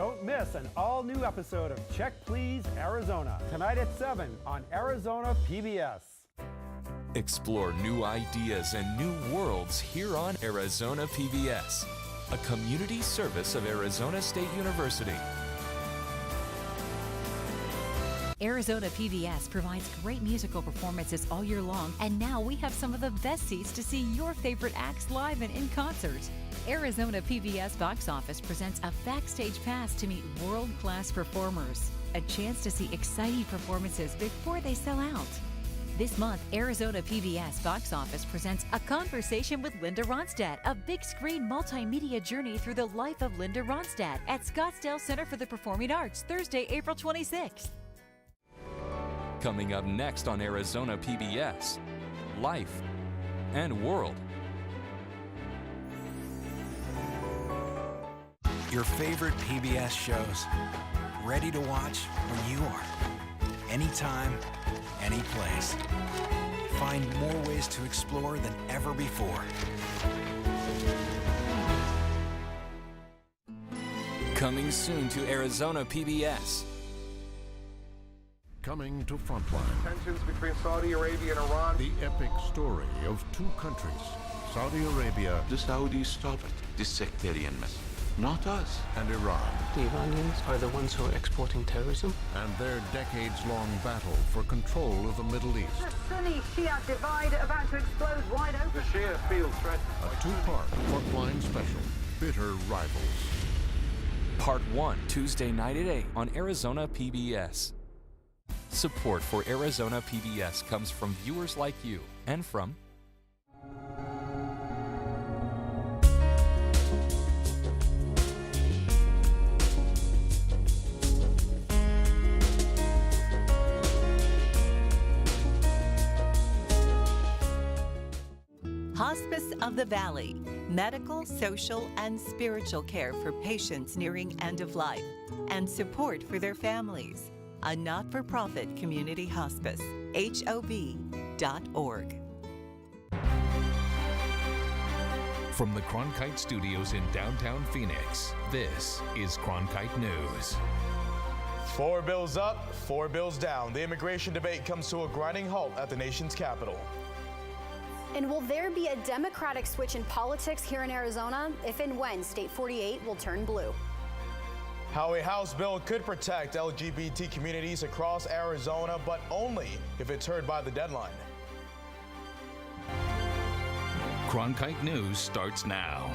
Don't miss an all-new episode of Check Please Arizona, tonight at 7 on Arizona PBS. Explore new ideas and new worlds here on Arizona PBS, a community service of Arizona State University. Arizona PBS provides great musical performances all year long, and now we have some of the best seats to see your favorite acts live and in concert. Arizona PBS Box Office presents a backstage pass to meet world-class performers, a chance to see exciting performances before they sell out. This month, Arizona PBS Box Office presents A Conversation with Linda Ronstadt, a big-screen multimedia journey through the life of Linda Ronstadt at Scottsdale Center for the Performing Arts, Thursday, April 26th. Coming up next on Arizona PBS, Life and World. Your favorite PBS shows, ready to watch when you are. Anytime, any place. Find more ways to explore than ever before. Coming soon to Arizona PBS. Coming to Frontline. Tensions between Saudi Arabia and Iran. The epic story of two countries, Saudi Arabia. The Saudis stop it, this sectarian mess. Not us. And Iran. The Iranians are the ones who are exporting terrorism. And their decades-long battle for control of the Middle East. The Sunni-Shia divide about to explode wide open. The Shia feel threatened. A two-part Frontline special, Bitter Rivals. Part 1, Tuesday night at 8 on Arizona PBS. Support for Arizona PBS comes from viewers like you and from Hospice of the Valley, medical, social, and spiritual care for patients nearing end of life, and support for their families. A not-for-profit community hospice, HOV.org. From the Cronkite Studios in downtown Phoenix, this is Cronkite News. 4 bills up, 4 bills down. The immigration debate comes to a grinding halt at the nation's capital. And will there be a Democratic switch in politics here in Arizona? If and when State 48 will turn blue. How a House bill could protect LGBT communities across Arizona, but only if it's heard by the deadline. Cronkite News starts now.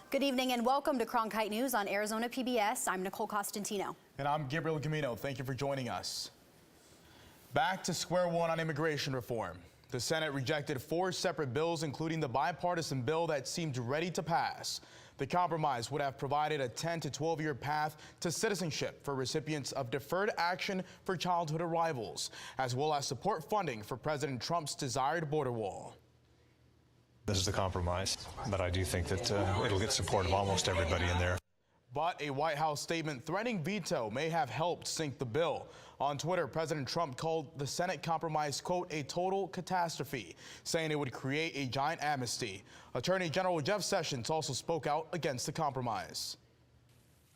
Good evening and welcome to Cronkite News on Arizona PBS. I'm Nicole Costantino. And I'm Gabriel Camino. Thank you for joining us. Back to square one on immigration reform. The Senate rejected 4 separate bills, including the bipartisan bill that seemed ready to pass. The compromise would have provided a 10 to 12-year path to citizenship for recipients of deferred action for childhood arrivals, as well as support funding for President Trump's desired border wall. This is the compromise, but I do think that it'll get support of almost everybody in there. But a White House statement threatening veto may have helped sink the bill. On Twitter, President Trump called the Senate compromise, quote, a total catastrophe, saying it would create a giant amnesty. Attorney General Jeff Sessions also spoke out against the compromise.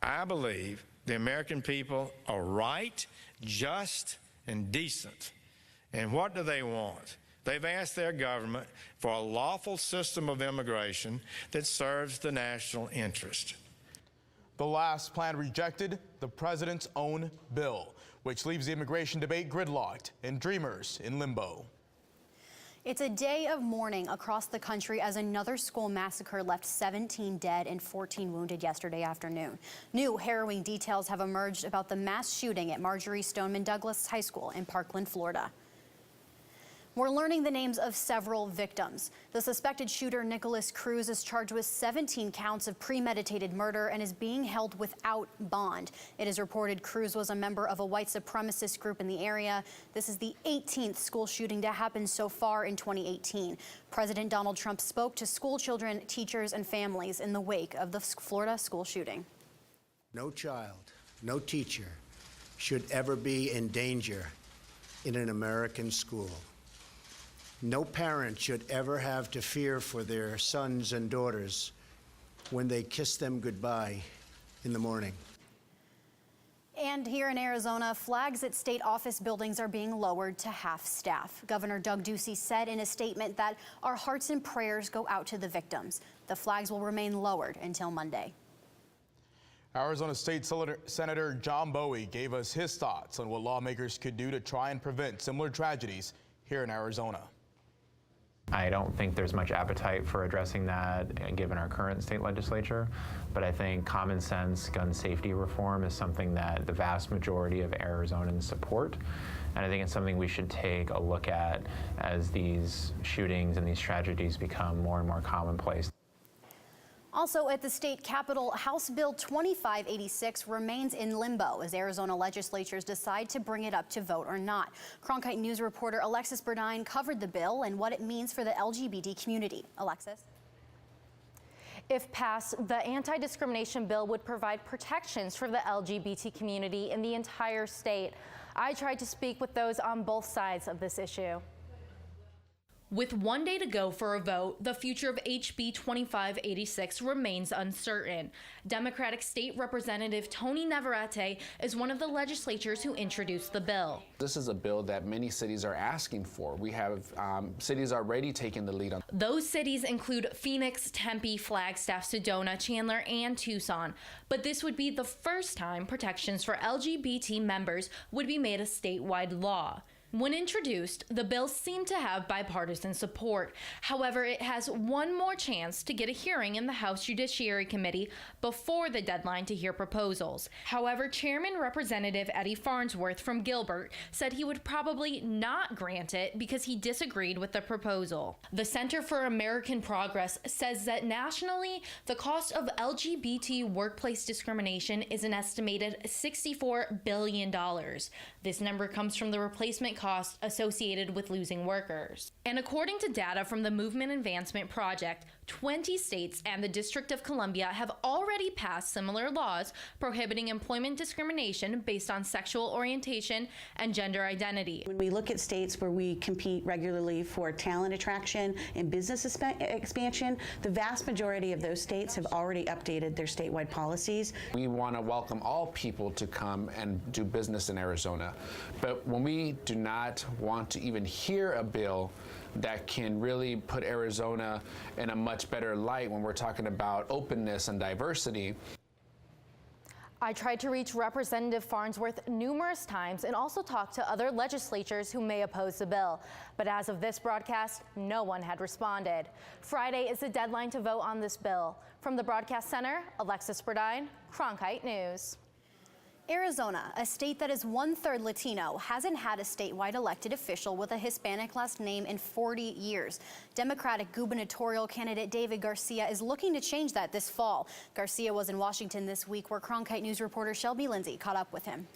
I believe the American people are right, just, and decent. And what do they want? They've asked their government for a lawful system of immigration that serves the national interest. The last plan rejected, the president's own bill, which leaves the immigration debate gridlocked and dreamers in limbo. It's a day of mourning across the country as another school massacre left 17 dead and 14 wounded yesterday afternoon. New harrowing details have emerged about the mass shooting at Marjorie Stoneman Douglas High School in Parkland, Florida. We're learning the names of several victims. The suspected shooter, Nicholas Cruz, is charged with 17 counts of premeditated murder and is being held without bond. It is reported Cruz was a member of a white supremacist group in the area. This is the 18th school shooting to happen so far in 2018. President Donald Trump spoke to school children, teachers, and families in the wake of the Florida school shooting. No child, no teacher should ever be in danger in an American school. No parent should ever have to fear for their sons and daughters when they kiss them goodbye in the morning. And here in Arizona, flags at state office buildings are being lowered to half staff. Governor Doug Ducey said in a statement that our hearts and prayers go out to the victims. The flags will remain lowered until Monday. Arizona State Senator John Bowie gave us his thoughts on what lawmakers could do to try and prevent similar tragedies here in Arizona. I don't think there's much appetite for addressing that given our current state legislature, but I think common sense gun safety reform is something that the vast majority of Arizonans support, and I think it's something we should take a look at as these shootings and these tragedies become more and more commonplace. Also at the state capitol, House Bill 2586 remains in limbo as Arizona legislatures decide to bring it up to vote or not. Cronkite News reporter Alexis Burdine covered the bill and what it means for the LGBT community. Alexis? If passed, the anti-discrimination bill would provide protections for the LGBT community in the entire state. I tried to speak with those on both sides of this issue. With 1 day to go for a vote, the future of HB 2586 remains uncertain. Democratic State Representative Tony Navarrete is one of the legislators who introduced the bill. This is a bill that many cities are asking for. We have cities already taking the lead on. Those cities include Phoenix, Tempe, Flagstaff, Sedona, Chandler, and Tucson. But this would be the first time protections for LGBT members would be made a statewide law. When introduced, the bill seemed to have bipartisan support. However, it has one more chance to get a hearing in the House Judiciary Committee before the deadline to hear proposals. However, Chairman Representative Eddie Farnsworth from Gilbert said he would probably not grant it because he disagreed with the proposal. The Center for American Progress says that nationally, the cost of LGBT workplace discrimination is an estimated $64 billion. This number comes from the replacement costs associated with losing workers. And according to data from the Movement Advancement Project, 20 states and the District of Columbia have already passed similar laws prohibiting employment discrimination based on sexual orientation and gender identity. When we look at states where we compete regularly for talent attraction and business expansion, the vast majority of those states have already updated their statewide policies. We want to welcome all people to come and do business in Arizona. But when we do not want to even hear a bill that can really put Arizona in a much better light when we're talking about openness and diversity. I tried to reach Representative Farnsworth numerous times and also talked to other legislators who may oppose the bill. But as of this broadcast, no one had responded. Friday is the deadline to vote on this bill. From the Broadcast Center, Alexis Burdine, Cronkite News. Arizona, a state that is 1/3 Latino, hasn't had a statewide elected official with a Hispanic last name in 40 years. Democratic gubernatorial candidate David Garcia is looking to change that this fall. Garcia was in Washington this week, where Cronkite News reporter Shelby Lindsay caught up with him.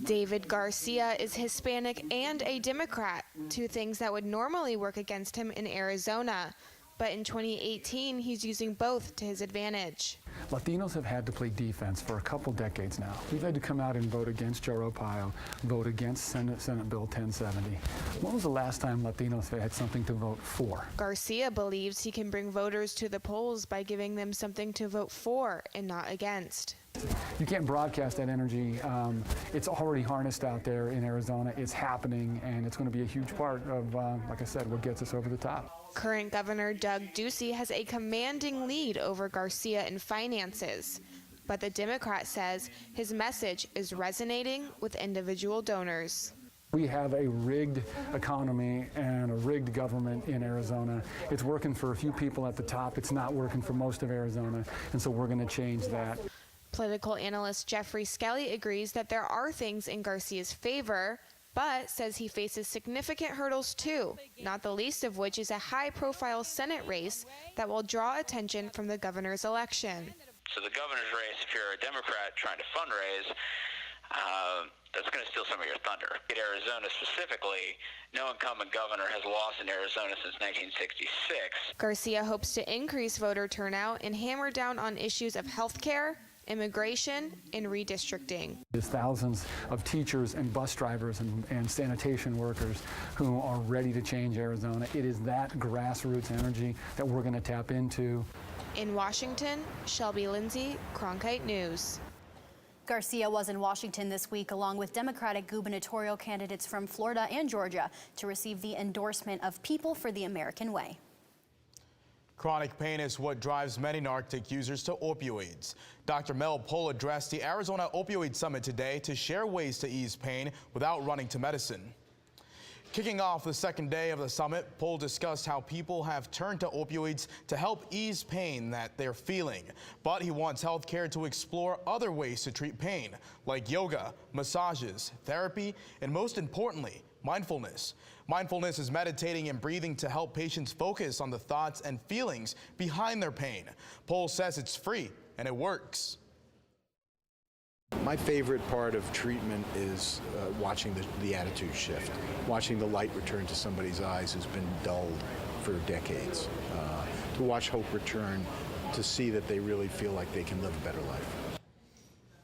David Garcia is Hispanic and a Democrat, two things that would normally work against him in Arizona. But in 2018, he's using both to his advantage. Latinos have had to play defense for a couple decades now. We've had to come out and vote against Joe Arpaio, vote against Senate Bill 1070. When was the last time Latinos had something to vote for? Garcia believes he can bring voters to the polls by giving them something to vote for and not against. You can't broadcast that energy. It's already harnessed out there in Arizona. It's happening, and it's going to be a huge part of, like I said, what gets us over the top. Current Governor Doug Ducey has a commanding lead over Garcia in finances, but the Democrat says his message is resonating with individual donors. We have a rigged economy and a rigged government in Arizona. It's working for a few people at the top. It's not working for most of Arizona, and so we're going to change that. Political analyst Jeffrey Skelly agrees that there are things in Garcia's favor, but says he faces significant hurdles too, not the least of which is a high-profile Senate race that will draw attention from the governor's election. So the governor's race, if you're a Democrat trying to fundraise, that's going to steal some of your thunder. In Arizona specifically, no incumbent governor has lost in Arizona since 1966. Garcia hopes to increase voter turnout and hammer down on issues of health care, immigration, and redistricting. There's thousands of teachers and bus drivers and sanitation workers who are ready to change Arizona. It is that grassroots energy that we're going to tap into. In Washington, Shelby Lindsay, Cronkite News. Garcia was in Washington this week along with Democratic gubernatorial candidates from Florida and Georgia to receive the endorsement of People for the American Way. Chronic pain is what drives many narcotic users to opioids. Dr. Mel Pohl addressed the Arizona Opioid Summit today to share ways to ease pain without running to medicine. Kicking off the second day of the summit, Pohl discussed how people have turned to opioids to help ease pain that they're feeling. But he wants healthcare to explore other ways to treat pain, like yoga, massages, therapy, and most importantly, mindfulness. Mindfulness is meditating and breathing to help patients focus on the thoughts and feelings behind their pain. Pohl says it's free and it works. My favorite part of treatment is watching the attitude shift, watching the light return to somebody's eyes who's been dulled for decades, to watch hope return, to see that they really feel like they can live a better life.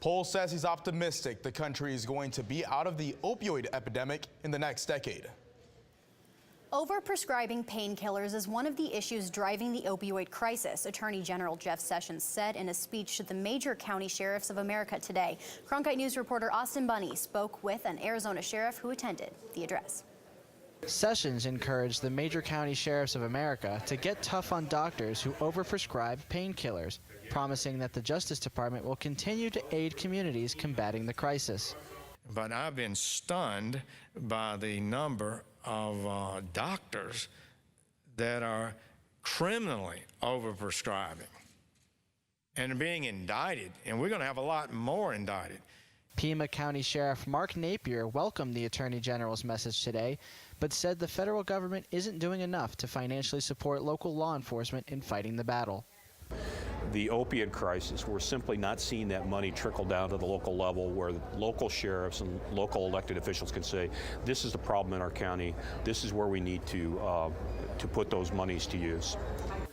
Pohl says he's optimistic the country is going to be out of the opioid epidemic in the next decade. Overprescribing painkillers is one of the issues driving the opioid crisis, Attorney General Jeff Sessions said in a speech to the major county sheriffs of America today. Cronkite News reporter Austin Bunny spoke with an Arizona sheriff who attended the address. Sessions encouraged the major county sheriffs of America to get tough on doctors who overprescribe painkillers, promising that the Justice Department will continue to aid communities combating the crisis. But I've been stunned by the number of doctors that are criminally overprescribing and being indicted, and we're going to have a lot more indicted. Pima County Sheriff Mark Napier welcomed the Attorney General's message today, but said the federal government isn't doing enough to financially support local law enforcement in fighting the battle. The opioid crisis, we're simply not seeing that money trickle down to the local level where local sheriffs and local elected officials can say, this is the problem in our county, this is where we need to put those monies to use.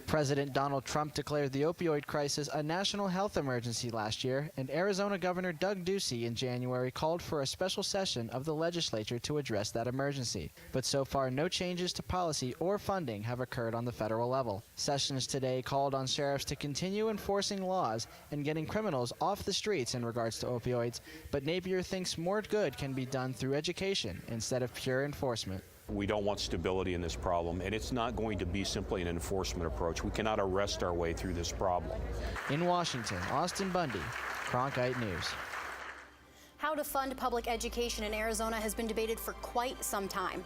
President Donald Trump declared the opioid crisis a national health emergency last year, and Arizona Governor Doug Ducey in January called for a special session of the legislature to address that emergency. But so far, no changes to policy or funding have occurred on the federal level. Sessions today called on sheriffs to continue enforcing laws and getting criminals off the streets in regards to opioids, but Napier thinks more good can be done through education instead of pure enforcement. We don't want stability in this problem, and it's not going to be simply an enforcement approach. We cannot arrest our way through this problem. In Washington, Austin Bundy, Cronkite News. How to fund public education in Arizona has been debated for quite some time.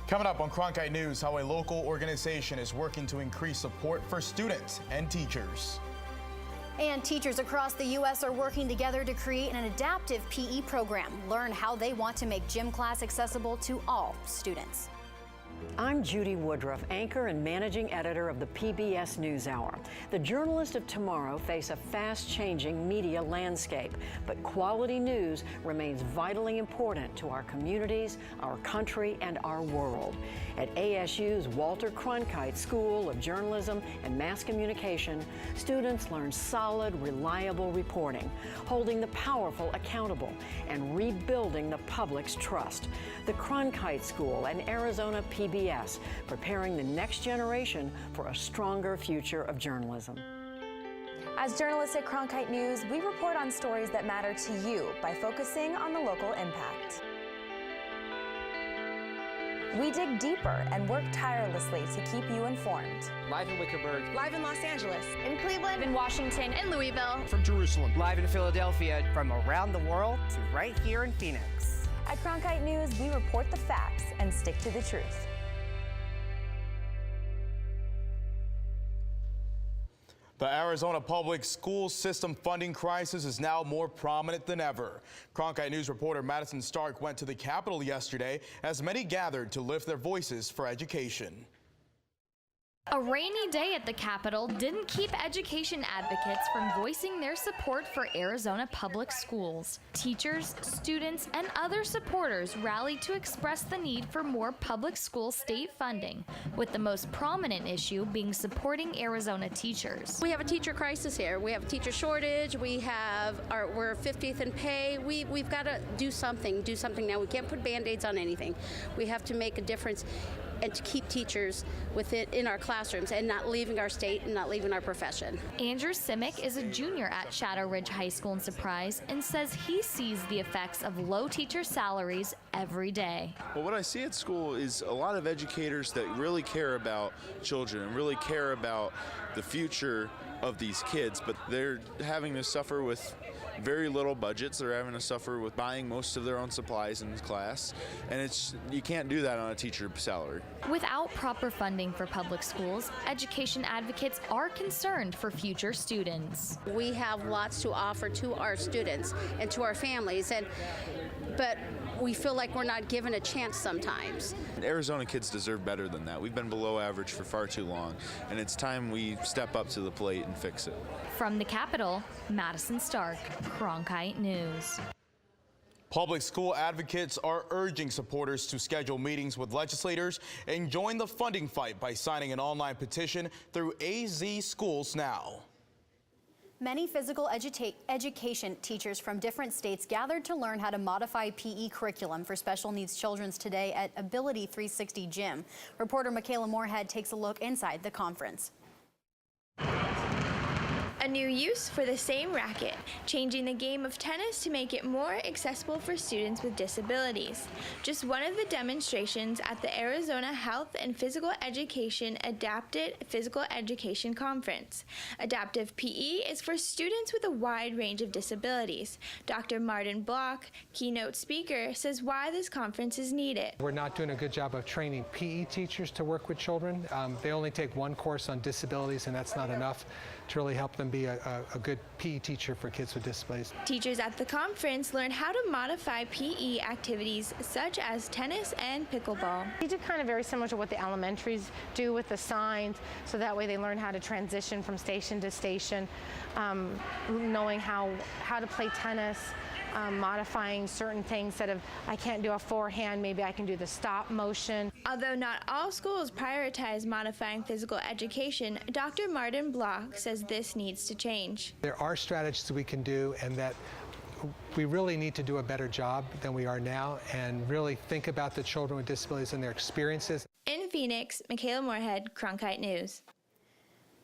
Coming up on Cronkite News, how a local organization is working to increase support for students and teachers. And teachers across the U.S. are working together to create an adaptive PE program. Learn how they want to make gym class accessible to all students. I'm Judy Woodruff, anchor and managing editor of the PBS NewsHour. The journalists of tomorrow face a fast-changing media landscape, but quality news remains vitally important to our communities, our country, and our world. At ASU's Walter Cronkite School of Journalism and Mass Communication, students learn solid, reliable reporting, holding the powerful accountable, and rebuilding the public's trust. The Cronkite School and Arizona PBS, preparing the next generation for a stronger future of journalism. As journalists at Cronkite News, we report on stories that matter to you by focusing on the local impact. We dig deeper and work tirelessly to keep you informed. Live in Wickenburg. Live in Los Angeles. In Cleveland. In Washington. In Louisville. From Jerusalem. Live in Philadelphia. From around the world to right here in Phoenix. At Cronkite News, we report the facts and stick to the truth. The Arizona public school system funding crisis is now more prominent than ever. Cronkite News reporter Madison Stark went to the Capitol yesterday as many gathered to lift their voices for education. A rainy day at the Capitol didn't keep education advocates from voicing their support for Arizona public schools. Teachers, students, and other supporters rallied to express the need for more public school state funding, with the most prominent issue being supporting Arizona teachers. We have a teacher crisis here. We have a teacher shortage. We're 50th in pay. We've got to do something now. We can't put Band-Aids on anything. We have to make a difference and to keep teachers in our classrooms and not leaving our state and not leaving our profession. Andrew Simic is a junior at Shadow Ridge High School in Surprise and says he sees the effects of low teacher salaries every day. Well, what I see at school is a lot of educators that really care about children and really care about the future of these kids, but they're having to suffer with very little budgets. They're having to suffer with buying most of their own supplies in class, and you can't do that on a teacher salary. Without proper funding for public schools, education advocates are concerned for future students. We have lots to offer to our students and to our families, but we feel like we're not given a chance sometimes. Arizona kids deserve better than that. We've been below average for far too long, and it's time we step up to the plate and fix it. From the Capitol, Madison Stark, Cronkite News. Public school advocates are urging supporters to schedule meetings with legislators and join the funding fight by signing an online petition through AZ Schools Now. Many physical education teachers from different states gathered to learn how to modify PE curriculum for special needs children today at Ability 360 Gym. Reporter Michaela Moorhead takes a look inside the conference. A new use for the same racket, changing the game of tennis to make it more accessible for students with disabilities. Just one of the demonstrations at the Arizona Health and Physical Education Adapted Physical Education Conference. Adaptive PE is for students with a wide range of disabilities. Dr. Martin Block, keynote speaker, says why this conference is needed. We're not doing a good job of training PE teachers to work with children. They only take one course on disabilities, and that's not enough to really help them be a good PE teacher for kids with disabilities. Teachers at the conference learned how to modify PE activities such as tennis and pickleball. We do kind of very similar to what the elementaries do with the signs, so that way they learn how to transition from station to station, knowing how to play tennis, modifying certain things. Instead of I can't do a forehand, maybe I can do the stop motion. Although not all schools prioritize modifying physical education, Dr. Martin Block says this needs to change. There are strategies we can do, and that we really need to do a better job than we are now and really think about the children with disabilities and their experiences. In Phoenix, Michaela Moorhead, Cronkite News.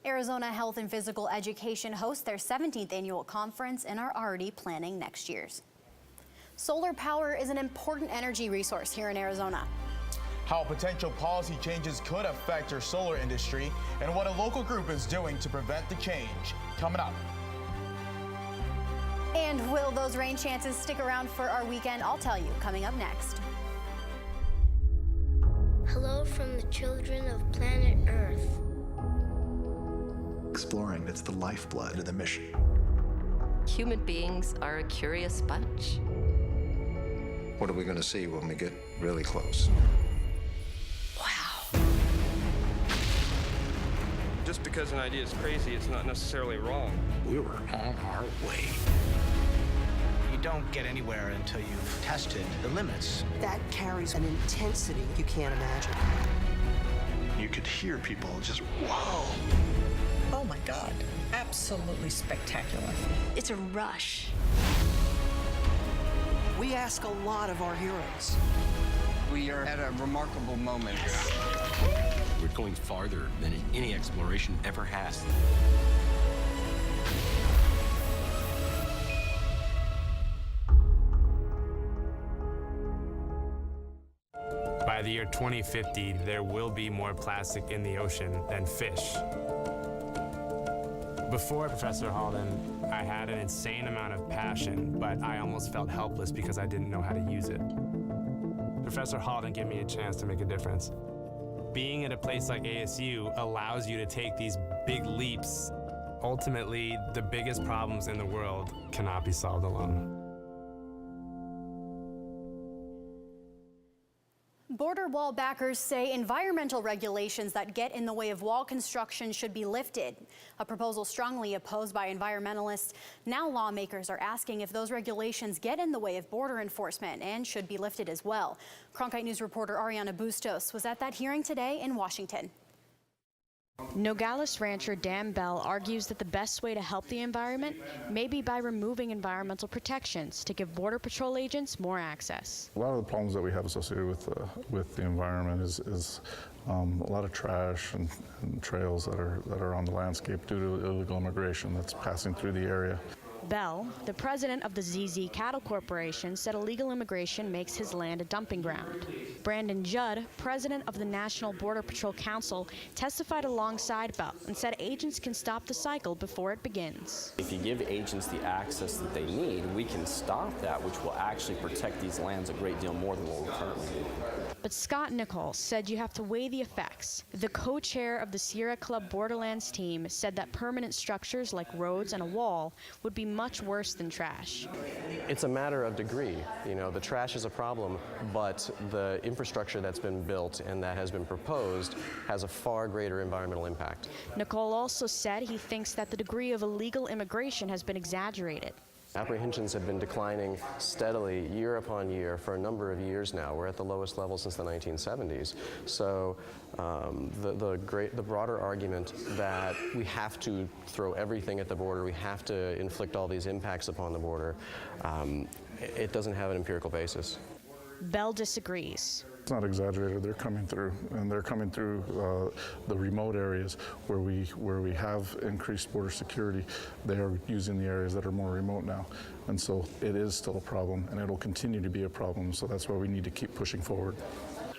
Arizona Health and Physical Education hosts their 17th annual conference and are already planning next year's. Solar power is an important energy resource here in Arizona. How potential policy changes could affect your solar industry and what a local group is doing to prevent the change. Coming up. And will those rain chances stick around for our weekend? I'll tell you coming up next. Hello from the children of planet Earth. Exploring, it's the lifeblood of the mission. Human beings are a curious bunch. What are we going to see when we get really close? Wow. Just because an idea is crazy, it's not necessarily wrong. We were on our way. You don't get anywhere until you've tested the limits. That carries an intensity you can't imagine. You could hear people just, whoa. Oh my God, absolutely spectacular. It's a rush. We ask a lot of our heroes. We are at a remarkable moment. We're going farther than any exploration ever has. By the year 2050, there will be more plastic in the ocean than fish. Before Professor Halden, I had an insane amount of passion, but I almost felt helpless because I didn't know how to use it. Professor Halden gave me a chance to make a difference. Being at a place like ASU allows you to take these big leaps. Ultimately, the biggest problems in the world cannot be solved alone. Border wall backers say environmental regulations that get in the way of wall construction should be lifted. A proposal strongly opposed by environmentalists. Now lawmakers are asking if those regulations get in the way of border enforcement and should be lifted as well. Cronkite News reporter Ariana Bustos was at that hearing today in Washington. Nogales rancher Dan Bell argues that the best way to help the environment may be by removing environmental protections to give Border Patrol agents more access. A lot of the problems that we have associated with the environment is a lot of trash and trails that are on the landscape due to illegal immigration that's passing through the area. Bell, the president of the ZZ Cattle Corporation, said illegal immigration makes his land a dumping ground. Brandon Judd, president of the National Border Patrol Council, testified alongside Bell and said agents can stop the cycle before it begins. If you give agents the access that they need, we can stop that, which will actually protect these lands a great deal more than what we're currently doing. But Scott Nichols said you have to weigh the effects. The co-chair of the Sierra Club Borderlands team said that permanent structures like roads and a wall would be much worse than trash. It's a matter of degree. You know, the trash is a problem, but the infrastructure that's been built and that has been proposed has a far greater environmental impact. Nicole also said he thinks that the degree of illegal immigration has been exaggerated. Apprehensions have been declining steadily year upon year for a number of years now. We're at the lowest level since the 1970s. So the broader argument that we have to throw everything at the border, we have to inflict all these impacts upon the border, it doesn't have an empirical basis. Bell disagrees. It's not exaggerated. They're coming through, and they're coming through the remote areas where we have increased border security. They are using the areas that are more remote now, and so it is still a problem, and it'll continue to be a problem. So that's why we need to keep pushing forward.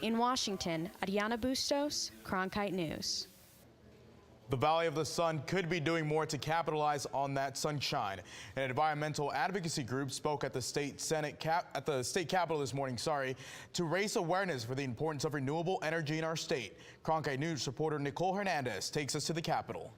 In Washington, Adriana Bustos, Cronkite News. The Valley of the Sun could be doing more to capitalize on that sunshine. An environmental advocacy group spoke at the state capitol this morning, to raise awareness for the importance of renewable energy in our state. Cronkite News reporter Nicole Hernandez takes us to the Capitol.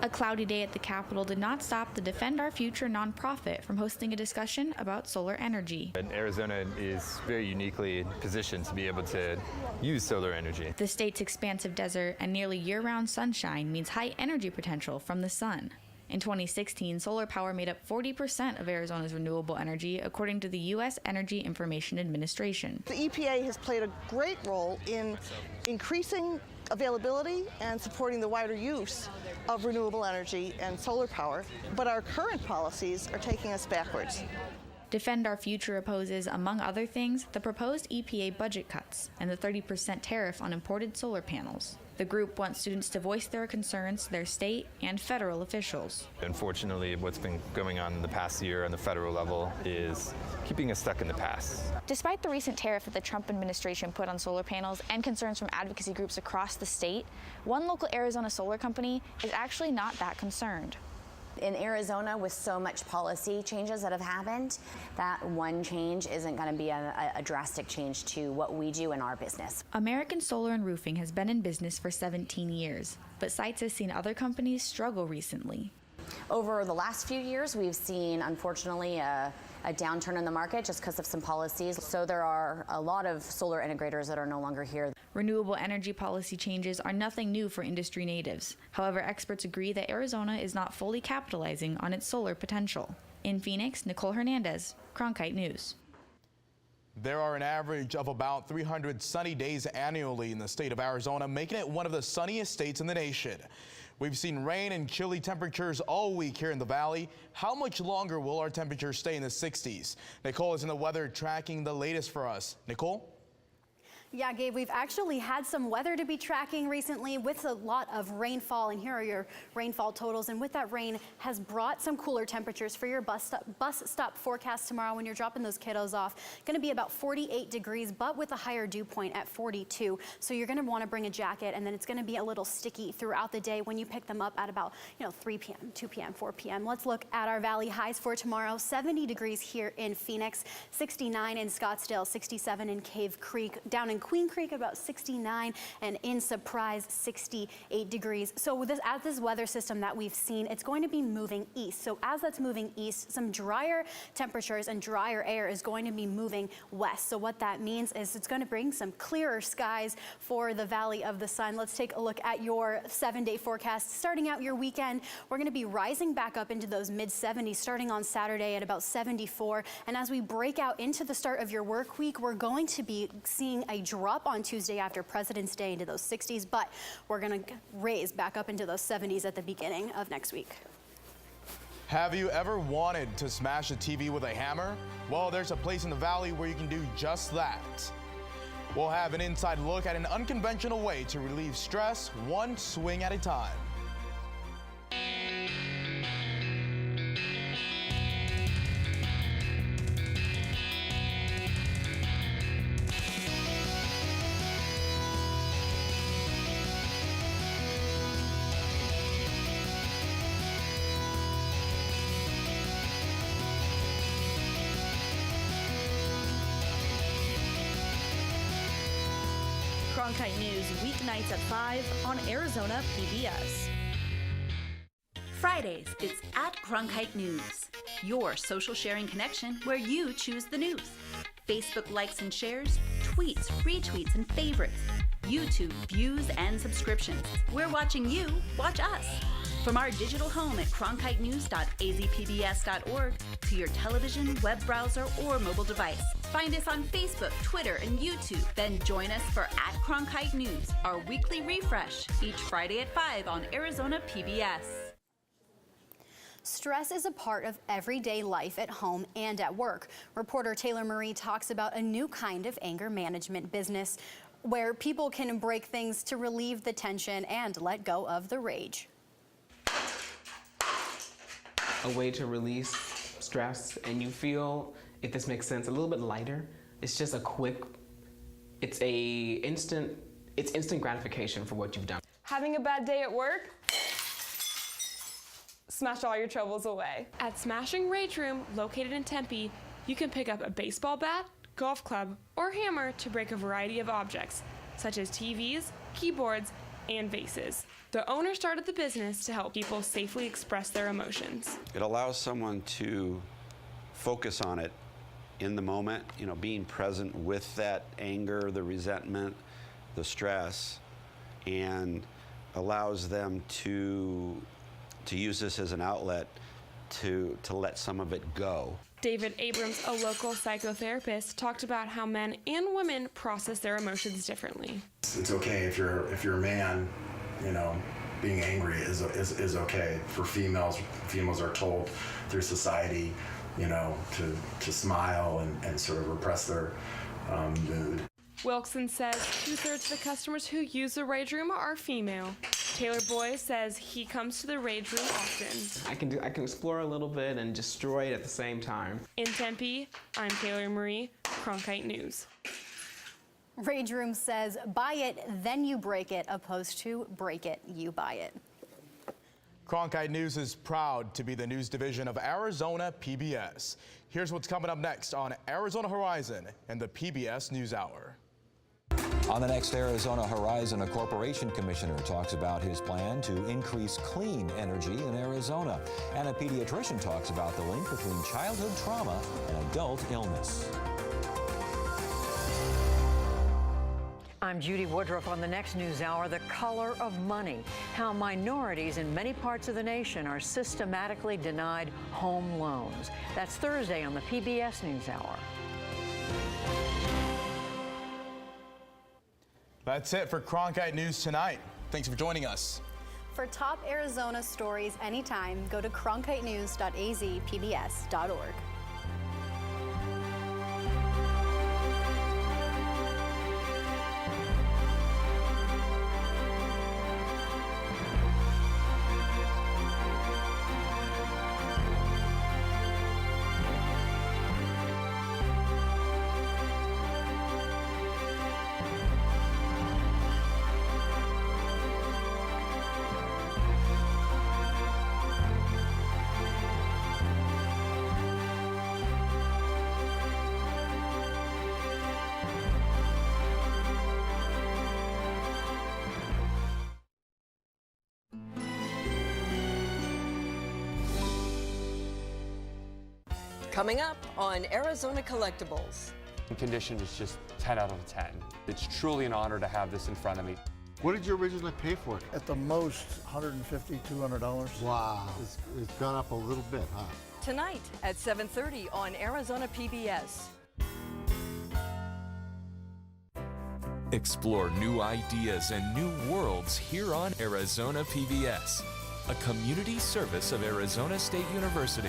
A cloudy day at the Capitol did not stop the Defend Our Future nonprofit from hosting a discussion about solar energy. And Arizona is very uniquely positioned to be able to use solar energy. The state's expansive desert and nearly year-round sunshine means high energy potential from the sun. In 2016, solar power made up 40% of Arizona's renewable energy, according to the U.S. Energy Information Administration. The EPA has played a great role in increasing availability and supporting the wider use of renewable energy and solar power, but our current policies are taking us backwards. Defend Our Future opposes, among other things, the proposed EPA budget cuts and the 30% tariff on imported solar panels. The group wants students to voice their concerns to their state and federal officials. Unfortunately, what's been going on in the past year on the federal level is keeping us stuck in the past. Despite the recent tariff that the Trump administration put on solar panels and concerns from advocacy groups across the state, one local Arizona solar company is actually not that concerned. In Arizona, with so much policy changes that have happened, that one change isn't going to be a drastic change to what we do in our business. American Solar and Roofing has been in business for 17 years, but Sites has seen other companies struggle recently. Over the last few years, we've seen, unfortunately, a downturn in the market just because of some policies. So there are a lot of solar integrators that are no longer here. Renewable energy policy changes are nothing new for industry natives. However, experts agree that Arizona is not fully capitalizing on its solar potential. In Phoenix, Nicole Hernandez, Cronkite News. There are an average of about 300 sunny days annually in the state of Arizona, making it one of the sunniest states in the nation. We've seen rain and chilly temperatures all week here in the valley. How much longer will our temperatures stay in the 60s? Nicole is in the weather tracking the latest for us. Nicole? Yeah, Gabe, we've actually had some weather to be tracking recently with a lot of rainfall, and here are your rainfall totals. And with that rain has brought some cooler temperatures for your bus stop forecast tomorrow when you're dropping those kiddos off. Going to be about 48 degrees, but with a higher dew point at 42. So you're going to want to bring a jacket, and then it's going to be a little sticky throughout the day when you pick them up at about 3 p.m., 2 p.m., 4 p.m. Let's look at our valley highs for tomorrow. 70 degrees here in Phoenix, 69 in Scottsdale, 67 in Cave Creek, down in Queen Creek about 69, and in Surprise 68 degrees. So with this weather system that we've seen, it's going to be moving east. So as that's moving east, some drier temperatures and drier air is going to be moving west. So what that means is it's going to bring some clearer skies for the Valley of the Sun. Let's take a look at your 7-day forecast. Starting out your weekend, we're going to be rising back up into those mid 70s starting on Saturday at about 74. And as we break out into the start of your work week, we're going to be seeing a drop on Tuesday after President's Day into those 60s, but we're going to raise back up into those 70s at the beginning of next week. Have you ever wanted to smash a TV with a hammer? Well, there's a place in the Valley where you can do just that. We'll have an inside look at an unconventional way to relieve stress one swing at a time. Cronkite News, weeknights at 5 on Arizona PBS. Fridays, it's at Cronkite News, your social sharing connection where you choose the news. Facebook likes and shares, tweets, retweets, and favorites. YouTube views and subscriptions. We're watching you watch us. From our digital home at cronkitenews.azpbs.org to your television, web browser, or mobile device. Find us on Facebook, Twitter, and YouTube. Then join us for at Cronkite News, our weekly refresh, each Friday at 5 on Arizona PBS. Stress is a part of everyday life at home and at work. Reporter Taylor Marie talks about a new kind of anger management business where people can break things to relieve the tension and let go of the rage. A way to release stress, and you feel, if this makes sense, a little bit lighter. It's just a quick, it's instant gratification for what you've done. Having a bad day at work? Smash all your troubles away. At Smashing Rage Room, located in Tempe, you can pick up a baseball bat, golf club, or hammer to break a variety of objects, such as TVs, keyboards, and vases. The owner started the business to help people safely express their emotions. It allows someone to focus on it in the moment, being present with that anger, the resentment, the stress, and allows them to use this as an outlet to let some of it go. David Abrams, a local psychotherapist, talked about how men and women process their emotions differently. It's okay if you're a man, being angry is okay. For females are told through society, to smile and sort of repress their mood. Wilkson says 2/3 of the customers who use the Rage Room are female. Taylor Boyd says he comes to the Rage Room often. I can explore a little bit and destroy it at the same time. In Tempe, I'm Taylor Marie, Cronkite News. Rage Room says, buy it, then you break it, opposed to break it, you buy it. Cronkite News is proud to be the news division of Arizona PBS. Here's what's coming up next on Arizona Horizon and the PBS NewsHour. On the next Arizona Horizon, a corporation commissioner talks about his plan to increase clean energy in Arizona. And a pediatrician talks about the link between childhood trauma and adult illness. I'm Judy Woodruff on the next NewsHour, The Color of Money, how minorities in many parts of the nation are systematically denied home loans. That's Thursday on the PBS NewsHour. That's it for Cronkite News tonight. Thanks for joining us. For top Arizona stories anytime, go to cronkitenews.azpbs.org. Coming up on Arizona Collectibles. Condition is just 10 out of 10. It's truly an honor to have this in front of me. What did you originally pay for it? At the most, $150, $200. Wow, it's gone up a little bit, huh? Tonight at 7:30 on Arizona PBS. Explore new ideas and new worlds here on Arizona PBS, a community service of Arizona State University.